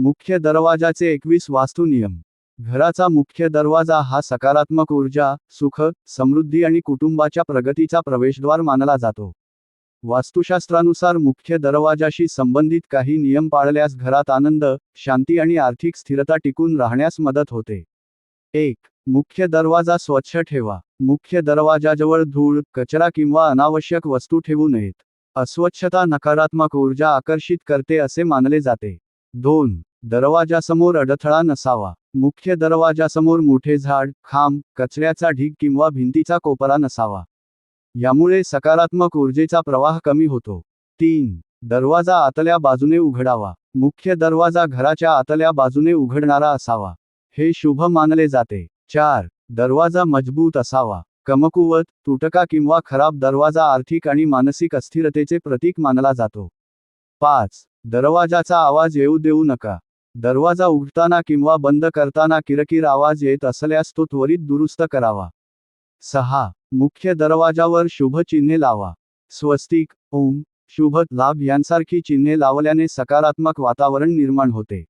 मुख्य दरवाजाचे 21 वास्तू नियम. घराचा मुख्य दरवाजा हा सकारात्मक ऊर्जा, सुख, समृद्धी आणि कुटुंबाच्या प्रगतीचा प्रवेशद्वार मानला जातो. वास्तुशास्त्रानुसार मुख्य दरवाजाशी संबंधित काही नियम पाळल्यास घरात आनंद, शांती आणि आर्थिक स्थिरता टिकून राहण्यास मदत होते. 1. मुख्य दरवाजा स्वच्छ ठेवा. मुख्य दरवाजाजवळ धूळ, कचरा किंवा अनावश्यक वस्तू ठेवू नयेत. अस्वच्छता नकारात्मक ऊर्जा आकर्षित करते असे मानले जाते. 2. दरवाजासमोर अडथळा नसावा. मुख्य दरवाजासमोर मोठे झाड, खांब, कचऱ्याचा ढीग किंवा भिंतीचा कोपरा नसावा. यामुळे सकारात्मक ऊर्जेचा प्रवाह कमी होतो. 3. दरवाजा आतल्या बाजूने उघडावा. मुख्य दरवाजा घराच्या आतल्या बाजूने उघडणारा असावा. हे शुभ मानले जाते. 4. दरवाजा मजबूत असावा. कमकुवत, तुटका किंवा खराब दरवाजा आर्थिक आणि मानसिक अस्थिरतेचे प्रतीक मानला जातो. 5. दरवाजाचा आवाज येऊ देऊ नका. दरवाजा उघडताना किंवा बंद करताना किरकिर आवाज येत असल्यास तो त्वरित दुरुस्त करावा. 6. मुख्य दरवाजावर शुभ चिन्हे लावा. स्वस्तिक, ओम, शुभ, लाभ यांसारखी चिन्हे लावल्याने सकारात्मक वातावरण निर्माण होते.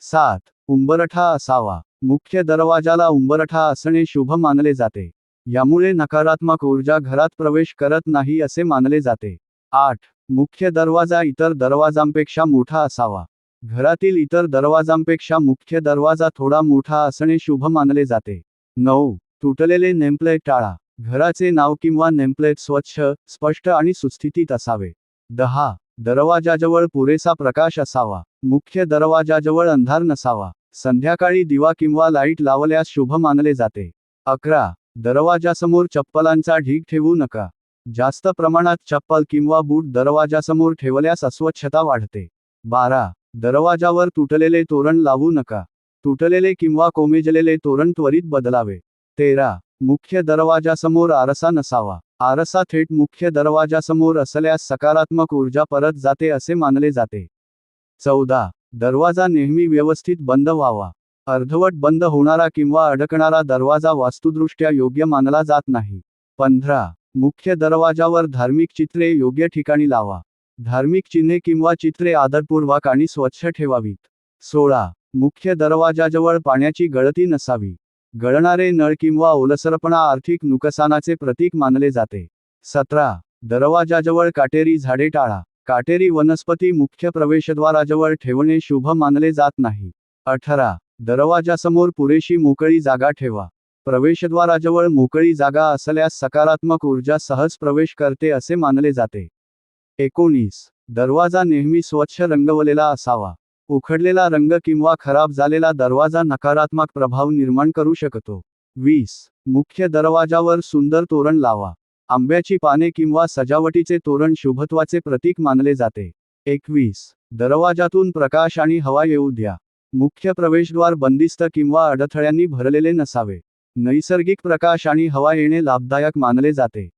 7. उंबरठा असावा. मुख्य दरवाजाला उंबरठा असणे शुभ मानले जाते. यामुळे नकारात्मक ऊर्जा घरात प्रवेश करत नाही असे मानले जाते. 8. मुख्य दरवाजा इतर दरवाजांपेक्षा मोठा असावा. घरातील इतर दरवाजांपेक्षा मुख्य दरवाजा थोडा मोठा असणे शुभ मानले जाते. 9. तुटलेले नेमप्लेट टाळा. घराचे नाव किंवा नेमप्लेट स्वच्छ, स्पष्ट आणि सुस्थितीत असावे. 10. दरवाजाजवळ पुरेसा प्रकाश असावा. मुख्य दरवाजाजवळ अंधार नसावा. संध्याकाळी दिवा किंवा लाईट लावल्यास शुभ मानले जाते. 11. दरवाजासमोर चप्पलांचा ढीग ठेवू नका. जास्त प्रमाणात चप्पल किंवा बूट दरवाजासमोर ठेवल्यास अस्वच्छता वाढते. 12. दरवाजावर तुटलेले तोरण लावू नका. तुटलेले किंवा कोमेजलेले तोरण त्वरित बदलावे. 13. मुख्य दरवाजासमोर आरसा नसावा. आरसा थेट मुख्य दरवाजासमोर असल्यास सकारात्मक ऊर्जा परत जाते असे मानले जाते. 14. दरवाजा नेहमी व्यवस्थित बंद व्हावा. अर्धवट बंद होणारा किंवा अडकणारा दरवाजा वास्तुदृष्ट्या योग्य मानला जात नाही. 15. मुख्य दरवाजावर धार्मिक चित्रे योग्य ठिकाणी लावा. धार्मिक चिन्हे किंवा चित्रे आदरपूर्वक आणि स्वच्छ ठेवावीत. 16. मुख्य दरवाजाजवळ पाण्याची गळती नसावी. गळणारे नळ किंवा ओलसरपणा आर्थिक नुकसानाचे प्रतीक मानले जाते. 17. दरवाजाजवळ काटेरी झाडे टाळा. काटेरी वनस्पती मुख्य प्रवेशद्वाराजवळ ठेवणे शुभ मानले जात नाही. 18. दरवाजासमोर पुरेशी मोकळी जागा ठेवा. प्रवेशद्वाराजवळ मोकळी जागा असल्यास सकारात्मक ऊर्जा सहज प्रवेश करते असे मानले जाते. 19. दरवाजा नेहमी स्वच्छ रंगवलेला असावा. उखडलेला रंग किंवा खराब झालेला दरवाजा नकारात्मक प्रभाव निर्माण करू शकतो. 20. मुख्य दरवाजावर सुंदर तोरण लावा. आंब्याची पाने किंवा सजावटीचे तोरण शुभत्वाचे प्रतीक मानले जाते. 21. दरवाजातून प्रकाश आणि हवा येऊ द्या. मुख्य प्रवेशद्वार बंदिस्त किंवा अडथळ्यांनी भरलेले नसावे. नैसर्गिक प्रकाश आणि हवा येणे लाभदायक मानले जाते.